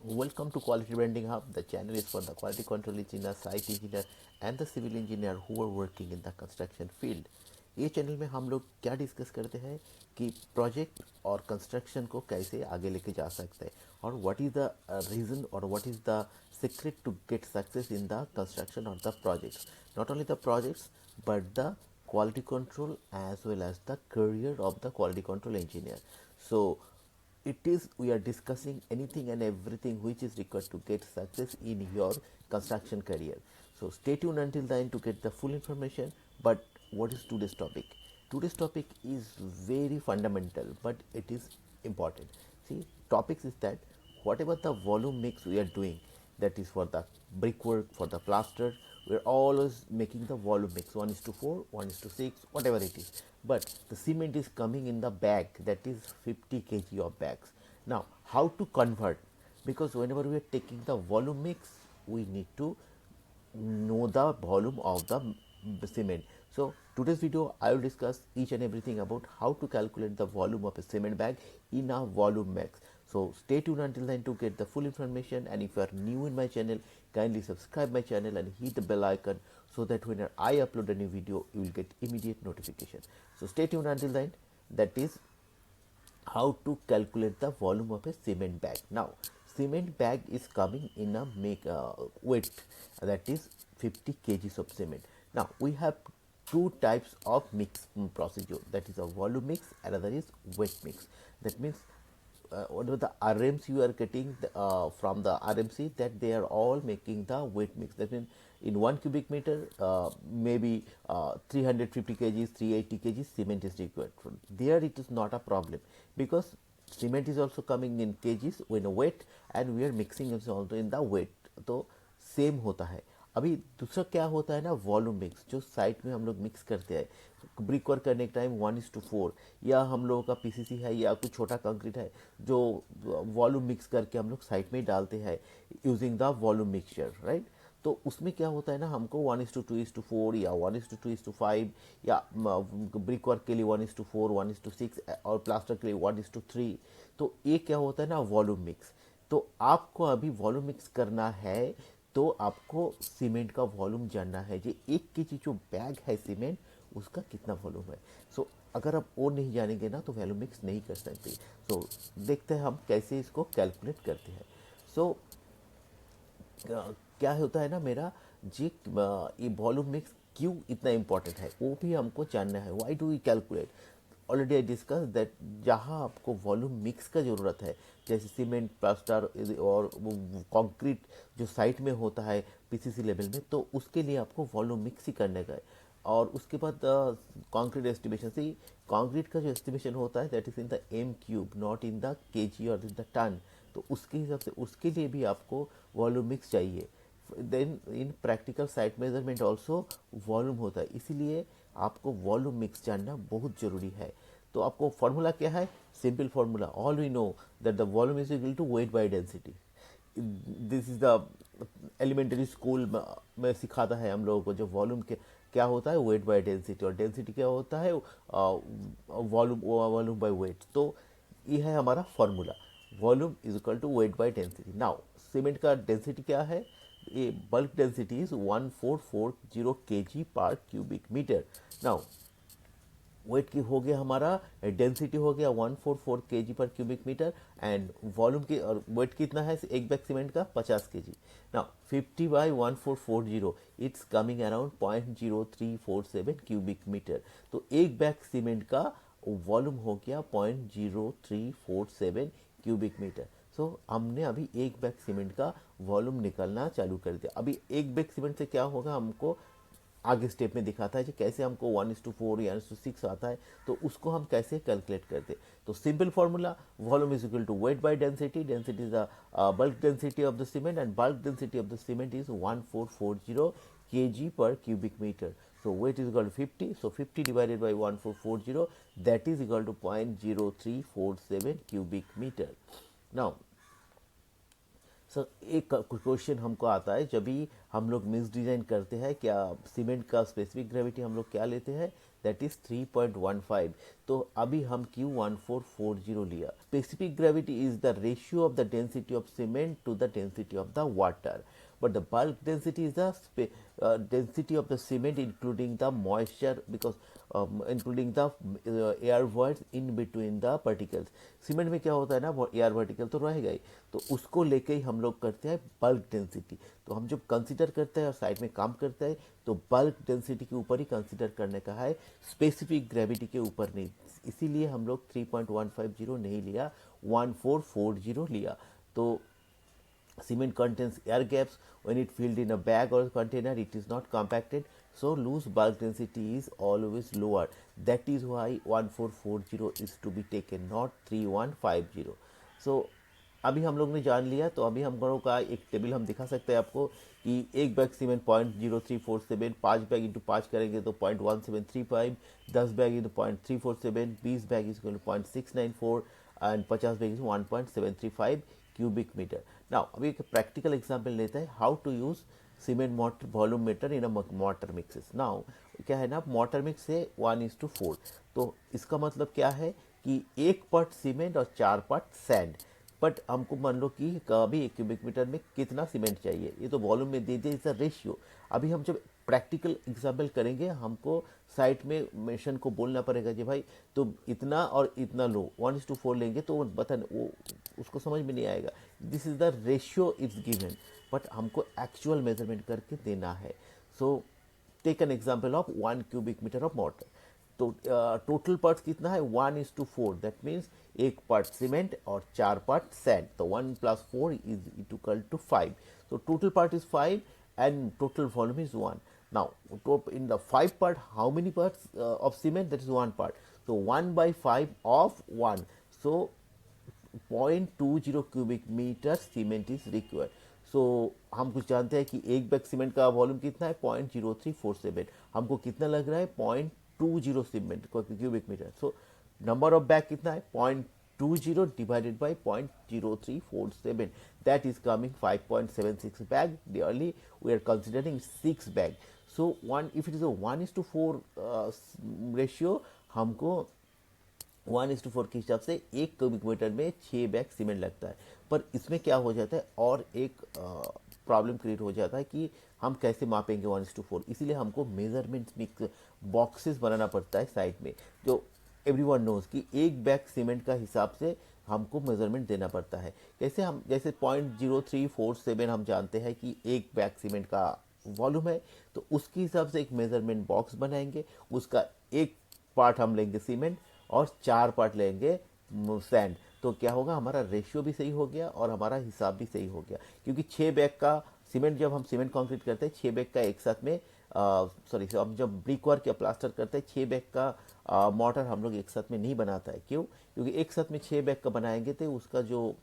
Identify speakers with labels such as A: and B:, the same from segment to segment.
A: Welcome to Quality Branding Hub. The channel is for the quality control engineer, site engineer and the civil engineer who are working in the construction field. ये channel में हम लोग क्या discuss करते हैं कि project और construction को कैसे आगे लेके जा सकते हैं और व्हाट इज़ द रीज़न और what is the secret to get success in the construction और the projects. Not only the projects but the quality control as well as the career of the quality control engineer. So it is we are discussing anything and everything which is required to get success in your construction career. So stay tuned until the end to get the full information. But what is today's topic? Today's topic is very fundamental but it is important. See, topics is that whatever the volume mix we are doing, that is for the brickwork, for the plaster, we're always making the volume mix 1:4, 1:6, whatever it is. But the cement is coming in the bag, that is 50 kg of bags. Now, how to convert? Because whenever we are taking the volume mix, we need to know the volume of the cement. So today's video I will discuss each and everything about how to calculate the volume of a cement bag in a volume mix. So stay tuned until then to get the full information, and if you are new in my channel, kindly subscribe my channel and hit the bell icon so that when I upload a new video you will get immediate notification. So stay tuned until then. That is how to calculate the volume of a cement bag. Now, cement bag is coming in a weight, that is 50 kgs of cement. Now, we have two types of mix procedure, that is a volume mix, another is weight mix. That means whatever the RMs you are getting from the RMC, that they are all making the weight mix. That means in 1 cubic meter, maybe 350 kgs, 380 kgs cement is required. There it is not a problem because cement is also coming in kgs when a weight, and we are mixing it also in the weight. तो same होता है. अभी दूसरा क्या होता है ना, volume mix, जो साइट में हम लोग मिक्स करते हैं ब्रिक वर्क करने के टाइम 1:4, या हम लोगों का पीसीसी है या कुछ छोटा कंक्रीट है जो वॉल्यूम मिक्स करके हम लोग साइट में डालते हैं using the volume mixture, right. तो उसमें क्या होता है ना, हमको 1:2:4 या 1:2:5 या ब्रिक वर्क के लिए 1:4, 1:6 और प्लास्टर के लिए 1:3. तो ये क्या होता है ना, वॉल्यूम मिक्स. तो आपको अभी वॉल्यूम मिक्स करना है तो आपको सीमेंट का वॉल्यूम जानना है, जो 1 kg जो बैग है सीमेंट उसका कितना वॉल्यूम है. सो अगर आप वो नहीं जानेंगे ना तो वॉल्यूम मिक्स नहीं कर सकते. सो देखते हैं हम कैसे इसको कैलकुलेट करते हैं. सो क्या होता है ना मेरा जी, ये वॉल्यूम मिक्स क्यों इतना इम्पोर्टेंट है वो भी हमको जानना है. Why do we calculate? Already I discuss that जहाँ आपको वॉल्यूम मिक्स का ज़रूरत है, जैसे सीमेंट, प्लास्टर और कंक्रीट जो साइट में होता है पीसीसी लेवल में, तो उसके लिए आपको वॉल्यूम मिक्स ही करने का है. और उसके बाद कंक्रीट एस्टिमेशन से, कंक्रीट का जो एस्टिमेशन होता है that is in the m cube, not in the kg और इन द टन. तो उसके हिसाब से उसके लिए भी आपको वॉल्यूम मिक्स चाहिए. Then in practical site measurement also volume होता है, इसीलिए आपको वॉल्यूम मिक्स जानना बहुत ज़रूरी है. तो आपको फार्मूला क्या है? Simple formula, all we know that the volume is equal to weight by density. This is the elementary school में सिखाता है हम लोगों को, जो वॉल्यूम के क्या होता है, वेट बाय डेंसिटी, और डेंसिटी क्या होता है, वॉल्यूम वॉल्यूम बाय वेट. तो ये है हमारा formula, volume is equal to weight by density. Now cement का डेंसिटी क्या है? ये bulk density is 1440 kg per cubic metre. Now weight की हो गया हमारा, डेंसिटी हो गया 144 kg per cubic metre, and volume की और वेट कितना है एक बैग सीमेंट का, 50 kg. Now 50 by 1440, it's coming around 0.0347 cubic metre. तो एक बैग सीमेंट का वॉल्यूम हो गया 0.0347 क्यूबिक मीटर. सो हमने अभी एक बैग सीमेंट का वॉल्यूम निकलना चालू कर दिया. अभी एक बैग सीमेंट से क्या होगा, हमको आगे स्टेप में दिखाता है कि कैसे हमको 1:4 या 1:6 आता है, तो उसको हम कैसे कैलकुलेट करते. तो simple formula, volume is equal to weight by density. Density is the bulk density of the cement, and bulk density of the cement is 1440 kg per cubic metre. So weight is equal to 50. So 50 divided by 1440, that is equal to 0.0347 cubic meter. Now sir एक question हमको आता है, जब भी हम लोग mix design करते हैं, क्या सीमेंट का स्पेसिफिक ग्रेविटी हम लोग क्या लेते हैं, दैट इज 3.15। तो अभी हम Q1440 लिया। Specific gravity is the ratio of the density of cement to the density of the water, but the bulk density is the density of the cement including the moisture, because including the air voids in between the particles। Cement में क्या होता है ना, वो air vertical तो रहेगा ही, तो उसको लेके ही हम लोग करते हैं बल्क डेंसिटी। तो हम जब कंसीडर करते हैं और साइड में काम करते हैं तो बल्क डेंसिटी के ऊपर ही कंसीडर करने का है, स्पेसिफिक ग्रेविटी के ऊपर नहीं। इसीलिए हम लोग 3.150 नहीं लिया, 1440 लिया। तो cement contains air gaps. When it filled in a bag or container, it is not compacted, so loose bulk density is always lower. That is why 1440 is to be taken, not 3150। so अभी हम लोग ने जान लिया। तो अभी हम लोगों का एक टेबल हम दिखा सकते हैं आपको कि एक बैग सीमेंट 0.0347, 5 बैग इंटू 5 करेंगे तो 0.1735, 10 bag into 0.347, 20 bag is 0.694 and 50 bag is 1.735 cubic metre. Now अभी एक प्रैक्टिकल एग्जांपल लेते हैं, how to use cement mortar volume metre in a mortar mixes. Now क्या है ना, मोटर मिक्स है 1:4। तो इसका मतलब क्या है कि 1 पार्ट सीमेंट और 4 पार्ट सैंड। बट हमको मान लो कि कभी 1 क्यूबिक मीटर में कितना सीमेंट चाहिए, ये तो वॉल्यूम में दे दिया, इज रेशियो। अभी हम जब प्रैक्टिकल एग्जाम्पल करेंगे हमको साइट में मेंशन को बोलना पड़ेगा कि भाई तुम इतना और इतना लो, 1:4 लेंगे तो वो बता वो उसको समझ में नहीं आएगा। This is the ratio is given, but हमको एक्चुअल मेजरमेंट करके देना है। So take an example of 1 cubic metre of mortar. तो टोटल पार्ट्स कितना है, 1:4। दैट मीन्स 1 पार्ट सीमेंट और 4 पार्ट सैंड, तो 1 + 4 is equal to 5। so total part is 5 and total volume is 1। now in the 5 part, how many parts of cement, that is 1 part, so 1/5 of 1, so 0.20 cubic meter cement is required। सो हम कुछ जानते हैं कि एक bag cement का volume कितना है, 0.0347। हमको कितना लग रहा है, 0.20 cement cubic metre. So number of bag कितना है, 0.20 divided by 0.0347, that is coming 5.76 bag. Nearly we are considering 6 bag. So one if it is a 1:4 ratio, हमको 1:4 के हिसाब से 1 क्यूबिक मीटर में 6 बैग सीमेंट लगता है। पर इसमें क्या हो जाता है, और एक प्रॉब्लम क्रिएट हो जाता है कि हम कैसे मापेंगे 1:4। इसीलिए हमको मेजरमेंट मिक्स बॉक्सेस बनाना पड़ता है साइड में, जो एवरीवन नोज कि एक बैग सीमेंट का हिसाब से हमको मेजरमेंट देना पड़ता है। कैसे हम, जैसे 0.0347 हम जानते हैं कि एक बैग सीमेंट का वॉल्यूम है, तो उसके हिसाब से एक मेजरमेंट बॉक्स बनाएंगे। उसका एक पार्ट हम लेंगे सीमेंट और 4 पार्ट लेंगे सैंड। तो क्या होगा, हमारा रेशियो भी सही हो गया और हमारा हिसाब भी सही हो गया, क्योंकि 6 बैग का सीमेंट, जब हम सीमेंट कंक्रीट करते हैं 6 बैग का एक साथ में, सॉरी हम जब ब्रिक वर्क या प्लास्टर करते हैं 6 बैग का मोटर हम लोग एक साथ में नहीं बनाता है। क्यों, क्योंकि एक साथ में 6 बैग का बनाएंगे तो उसका जो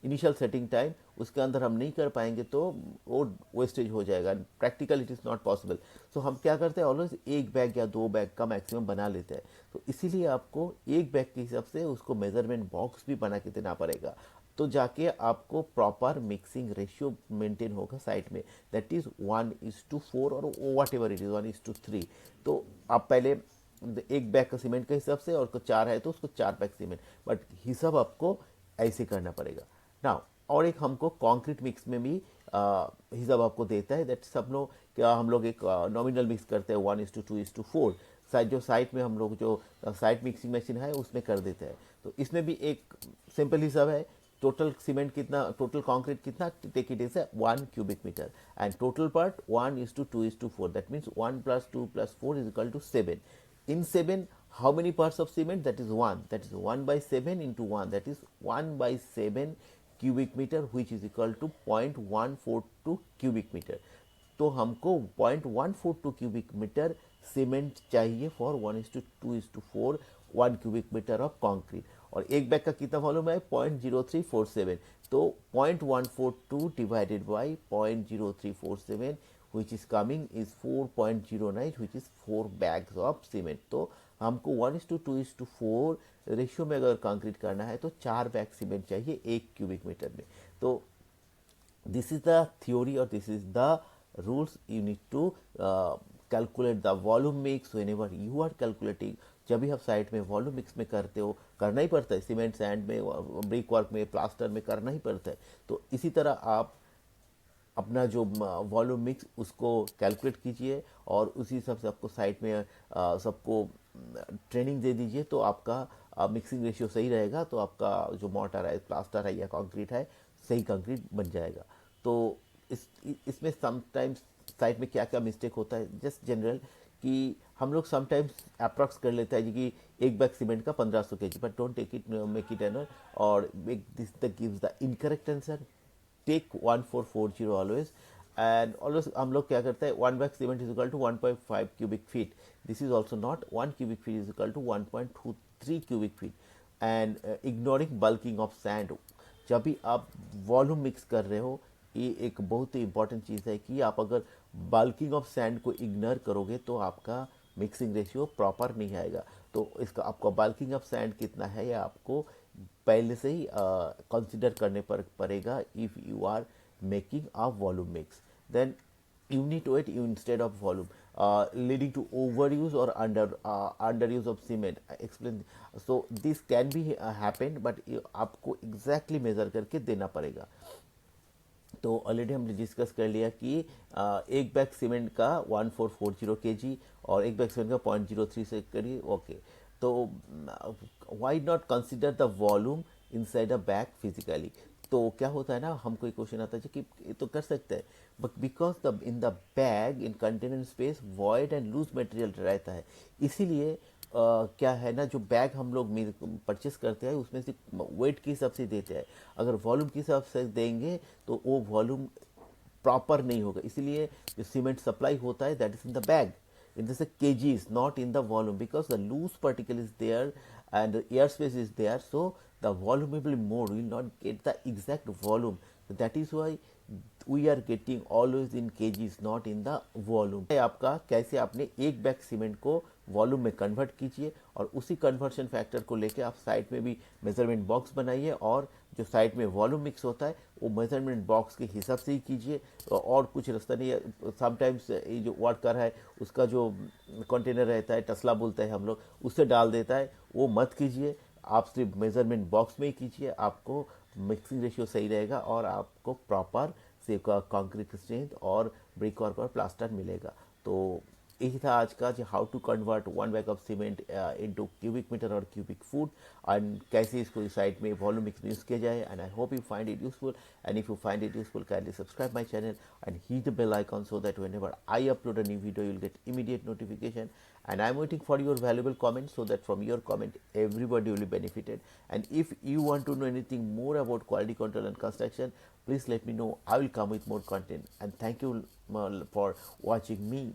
A: इनिशियल सेटिंग टाइम उसके अंदर हम नहीं कर पाएंगे तो वो वेस्टेज हो जाएगा, practical it is not possible. So हम क्या करते हैं, ऑलवेज एक बैग या 2 बैग का मैक्सिमम बना लेते हैं। तो इसीलिए आपको एक बैग के हिसाब से उसको मेजरमेंट बॉक्स भी बना के देना पड़ेगा, तो जाके आपको प्रॉपर मिक्सिंग रेशियो मेंटेन होगा साइड में, दैट इज 1:4 और वॉट एवर इट इज 1:3। तो आप पहले एक बैग का सीमेंट के हिसाब से, और 4 है तो उसको 4 बैग सीमेंट, बट हिसाब आपको ऐसे करना पड़ेगा। नाउ और एक हमको कंक्रीट मिक्स में भी हिसाब आपको देता है, दैट सब लोग क्या हम लोग एक नॉमिनल मिक्स करते हैं 1:2:4। साइड जो साइड में हम लोग जो साइड मिक्सिंग मशीन है उसमें कर देते हैं। तो इसमें भी एक सिंपल हिसाब है, टोटल सीमेंट कितना, टोटल कंक्रीट कितना, take it is 1 cubic metre and total part 1:2:4। That means 1 + 2 + 4 is equal to 7। In 7, how many parts of cement? That is 1. That is 1/7 into 1. That is 1/7 cubic meter, which is equal to 0.142 cubic meter. तो हमको 0.142 cubic meter cement चाहिए for 1:2:4 1 cubic metre of concrete. और एक bag का कितना volume है, 0.0347। तो 0.142 divided by 0.0347 which is coming is 4.09, which is 4 bags of cement। तो हमको 1:2:4 रेशियो में अगर कंक्रीट करना है तो 4 बैग सीमेंट चाहिए 1 क्यूबिक मीटर में। तो दिस इज द थ्योरी और this is the rules you need to calculate the volume mix whenever you are calculating. जब भी आप साइट में वॉल्यूम मिक्स में करते हो, करना ही पड़ता है, सीमेंट सैंड में, ब्रिक वर्क में, प्लास्टर में करना ही पड़ता है। तो इसी तरह आप अपना जो वॉल्यूम मिक्स उसको कैलकुलेट कीजिए और उसी हिसाब से आपको साइट में सबको ट्रेनिंग दे दीजिए, तो आपका मिक्सिंग रेशियो सही रहेगा, तो आपका जो मोर्टार है, प्लास्टर है या कंक्रीट है, सही कंक्रीट बन जाएगा। तो इसमें समटाइम्स साइट में क्या क्या मिस्टेक होता है, जस्ट जनरल, कि हम लोग समटाइम्स अप्रॉक्स कर लेते हैं जी कि एक बैग सीमेंट का 1500 kg, but don't take it, make it an और make this the gives the incorrect answer. Take 1440 always, and always हम लोग क्या करते हैं, one bag cement is equal to 1.5 cubic feet. This is also not, 1 cubic feet is equal to 1.23 cubic feet, and ignoring bulking of sand. जब भी आप volume mix कर रहे हो, ये एक बहुत ही इंपॉर्टेंट चीज़ है कि आप अगर बल्किंग ऑफ सैंड को इग्नोर करोगे तो आपका मिक्सिंग रेशियो प्रॉपर नहीं आएगा। तो इसका आपका बल्किंग ऑफ सैंड कितना है, या आपको पहले से ही कंसिडर करने पर पड़ेगा if you are making a volume mix. Then you need to it instead of volume, leading to overuse or underuse of cement. I explain. So this can be happen, but आपको exactly measure करके देना पड़ेगा। तो already हमने discuss कर लिया कि एक बैग सीमेंट का 1440 kg और एक बैग सीमेंट का 0.03 से करिए, ओके। तो why not consider the volume inside a bag physically. तो क्या होता है ना, हमको एक क्वेश्चन आता है कि ये तो कर सकते हैं, but because the in the bag in container space void and loose material रहता है, इसीलिए क्या है ना, जो बैग हम लोग परचेस करते हैं उसमें से वेट के हिसाब से देते हैं। अगर वॉल्यूम के हिसाब से देंगे तो वो वॉल्यूम प्रॉपर नहीं होगा। इसीलिए जो सीमेंट सप्लाई होता है that is in the bag, in the kgs, not in the volume, because the loose particle is there and the air space is there, so the volume will be more, we will not get the exact volume. So that is why we are getting always in kgs, not in the volume. आपका कैसे आपने एक bag cement को volume में convert कीजिए, और उसी conversion factor को लेके आप साइट में भी मेजरमेंट बॉक्स बनाइए, और जो साइट में वॉल्यूम मिक्स होता है वो मेजरमेंट बॉक्स के हिसाब से ही कीजिए, और कुछ रास्ता नहीं है। समटाइम्स ये जो वर्कर है उसका जो कंटेनर रहता है, टसला बोलते हैं हम लोग, उससे डाल देता है, वो मत कीजिए। आप सिर्फ मेजरमेंट बॉक्स में ही कीजिए, आपको मिक्सिंग रेशियो सही रहेगा और आपको प्रॉपर से कंक्रीट स्ट्रेंथ और ब्रिक वर्क और प्लास्टर मिलेगा। तो यही था आज का, जो how to convert one bag of cement into cubic metre और क्यूबिक फुट, एंड कैसे इसको साइड में वॉल्यूम मिक्स यूज किया जाए। And I hope you find it useful, and if you find it useful kindly subscribe my channel and hit the bell icon so that whenever I upload a new video you'll get immediate notification. And I'm waiting for your valuable comments, so that from your comment everybody will be benefited. And if you want to know anything more about quality control and construction, please let me know. I will come with more content. And thank you for watching me.